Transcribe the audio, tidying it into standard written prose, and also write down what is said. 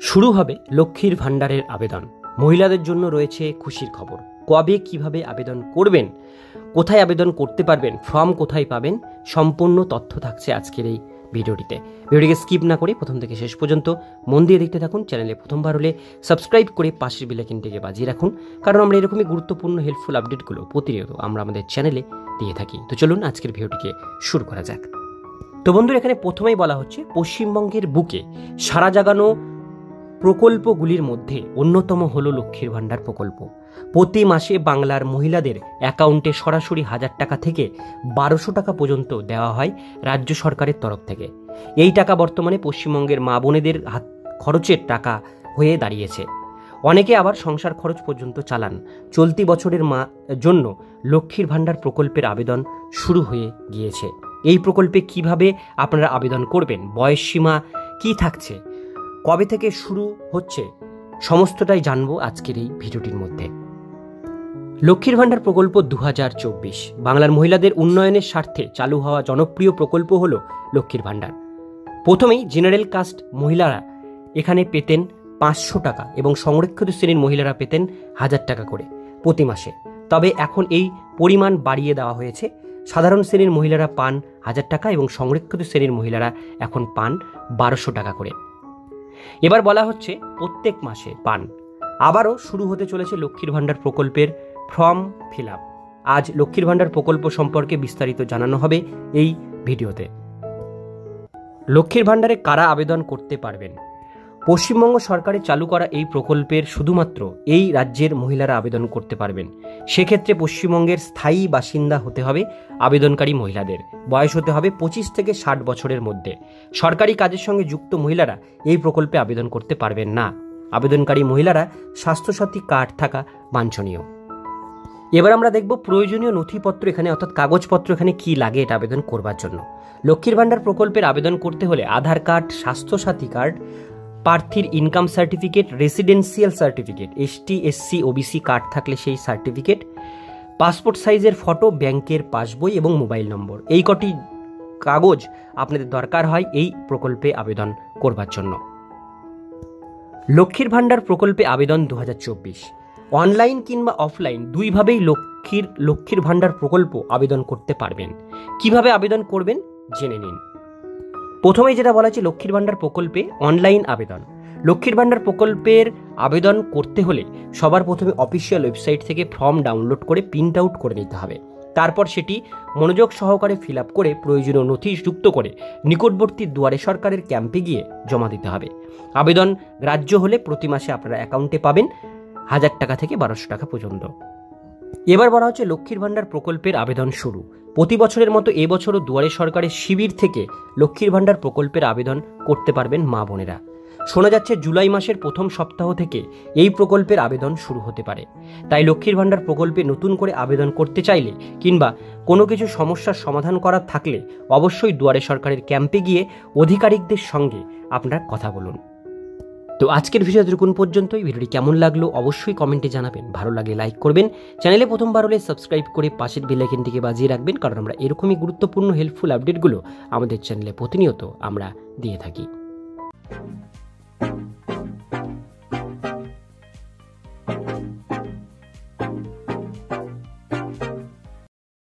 শুরু হবে লক্ষ্মীর ভাণ্ডারের আবেদন। মহিলাদের জন্য রয়েছে খুশির খবর। কবে কিভাবে আবেদন করবেন, কোথায় আবেদন করতে পারবেন, ফর্ম কোথায় পাবেন, সম্পূর্ণ তথ্য থাকছে আজকের এই ভিডিওটিতে। ভিডিওটিকে স্কিপ না করে প্রথম থেকে শেষ পর্যন্ত মন দিয়ে দেখতে থাকুন। চ্যানেলে প্রথমবার হলে সাবস্ক্রাইব করে পাশের বেল আইকনটিকে বাজিয়ে রাখুন, কারণ আমরা এরকমই গুরুত্বপূর্ণ হেল্পফুল আপডেটগুলো প্রতিনিয়ত আমরা আমাদের চ্যানেলে দিয়ে থাকি। তো চলুন আজকের ভিডিওটিকে শুরু করা যাক। তো বন্ধুরা, এখানে প্রথমেই বলা হচ্ছে পশ্চিমবঙ্গের বুকে সারা জাগানো প্রকল্পগুলির মধ্যে অন্যতম হল লক্ষ্মীর ভাণ্ডার প্রকল্প। প্রতি মাসে বাংলার মহিলাদের অ্যাকাউন্টে সরাসরি 1000 টাকা থেকে 1200 টাকা পর্যন্ত দেওয়া হয় রাজ্য সরকারের তরফ থেকে। এই টাকা বর্তমানে পশ্চিমবঙ্গের মা বোনেদের হাত খরচের টাকা হয়ে দাঁড়িয়েছে। অনেকে আবার সংসার খরচ পর্যন্ত চালান। চলতি বছরের জন্য লক্ষ্মীর ভাণ্ডার প্রকল্পের আবেদন শুরু হয়ে গিয়েছে। এই প্রকল্পে কিভাবে আপনারা আবেদন করবেন, বয়সসীমা কি থাকছে, কবে থেকে শুরু হচ্ছে, সমস্তটাই জানবো আজকের এই ভিডিওটির মধ্যে। লক্ষ্মীর ভাণ্ডার প্রকল্প 2024 বাংলার মহিলাদের উন্নয়নের স্বার্থে চালু হওয়া জনপ্রিয় প্রকল্প হল লক্ষ্মীর ভাণ্ডার। প্রথমেই জেনারেল কাস্ট মহিলারা এখানে পেতেন 500 টাকা এবং সংরক্ষিত শ্রেণীর মহিলারা পেতেন 1000 টাকা করে প্রতি মাসে। তবে এখন এই পরিমাণ বাড়িয়ে দেওয়া হয়েছে। সাধারণ শ্রেণীর মহিলারা পান 1000 টাকা এবং সংরক্ষিত শ্রেণীর মহিলারা এখন পান 1200 টাকা করে। এবার বলা হচ্ছে প্রত্যেক মাসে পান। আবারও শুরু হতে চলেছে লক্ষ্মীর ভাণ্ডার প্রকল্পের ফর্ম ফিল আপ। আজ লক্ষ্মীর ভাণ্ডার প্রকল্প সম্পর্কে বিস্তারিত জানানো হবে এই ভিডিওতে। লক্ষ্মীর ভাণ্ডারে কারা আবেদন করতে পারবেন? পশ্চিমবঙ্গ সরকারের চালু করা এই প্রকল্পের শুধুমাত্র এই রাজ্যের মহিলারা আবেদন করতে পারবেন। সেক্ষেত্রে পশ্চিমবঙ্গের স্থায়ী বাসিন্দা হতে হবে আবেদনকারী মহিলাদের। বয়স হতে হবে 25 থেকে 60 বছরের মধ্যে। সরকারি কাজের সঙ্গে যুক্ত মহিলারা এই প্রকল্পে আবেদন করতে পারবেন না। আবেদনকারী মহিলারা স্বাস্থ্যসাথী কার্ড থাকা বাঞ্ছনীয়। এবার আমরা দেখব প্রয়োজনীয় নথিপত্র এখানে, অর্থাৎ কাগজপত্র এখানে কি লাগে এটা আবেদন করবার জন্য। লক্ষ্মীর ভাণ্ডার প্রকল্পের আবেদন করতে হলে আধার কার্ড, স্বাস্থ্যসাথী কার্ড, প্রার্থীর income certificate, residential certificate, ST SC OBC card থাকলে সেই সার্টিফিকেট, পাসপোর্ট সাইজের ফটো, ব্যাংকের পাসবই এবং মোবাইল নম্বর, এই কটি কাগজ আপনাদের দরকার হয় এই প্রকল্পে আবেদন করবার জন্য। লক্ষ্মীর ভাণ্ডার প্রকল্পে আবেদন 2024 অনলাইন কিংবা অফলাইন দুইভাবেই লক্ষ্মীর ভাণ্ডার প্রকল্প আবেদন করতে পারবেন। কিভাবে আবেদন করবেন জেনে নিন। প্রথমেই যেটা বলা হচ্ছে লক্ষ্মীর ভাণ্ডার প্রকল্পে অনলাইন আবেদন। লক্ষ্মীর ভাণ্ডার প্রকল্পের আবেদন করতে হলে সবার প্রথমে অফিসিয়াল ওয়েবসাইট থেকে ফর্ম ডাউনলোড করে প্রিন্ট আউট করে নিতে হবে। তারপর সেটি মনোযোগ সহকারে ফিল আপ করে প্রয়োজনীয় নথি যুক্ত করে নিকটবর্তী দুয়ারে সরকারের ক্যাম্পে গিয়ে জমা দিতে হবে। আবেদন গ্রাহ্য হলে প্রতি মাসে আপনারা অ্যাকাউন্টে পাবেন 1000 টাকা থেকে 1200 টাকা পর্যন্ত। এবার বলা হচ্ছে লক্ষ্মীর ভাণ্ডার প্রকল্পের আবেদন শুরু। প্রতি বছরের মতো এবছরও দুয়ারে সরকারের শিবির থেকে লক্ষ্মীর ভাণ্ডার প্রকল্পের আবেদন করতে পারবেন মা বোনেরা। শোনা যাচ্ছে জুলাই মাসের প্রথম সপ্তাহ থেকে এই প্রকল্পের আবেদন শুরু হতে পারে। তাই লক্ষ্মীর ভাণ্ডার প্রকল্পে নতুন করে আবেদন করতে চাইলে কিংবা কোনো কিছু সমস্যার সমাধান করার থাকলে অবশ্যই দুয়ারে সরকারের ক্যাম্পে গিয়ে আধিকারিকদের সঙ্গে আপনারা কথা বলুন। তো আজকের ভিডিও এতটুকুন পর্যন্তই। ভিডিওটি কেমন লাগলো অবশ্যই কমেন্টে জানাবেন। ভালো লাগলে লাইক করবেন। চ্যানেলে প্রথমবার হলে সাবস্ক্রাইব করে পাশের বেল আইকনটিকে বাজিয়ে রাখবেন, কারণ আমরা এরকমই গুরুত্বপূর্ণ হেল্পফুল আপডেটগুলো আমাদের চ্যানেলে প্রতিনিয়ত আমরা দিয়ে থাকি।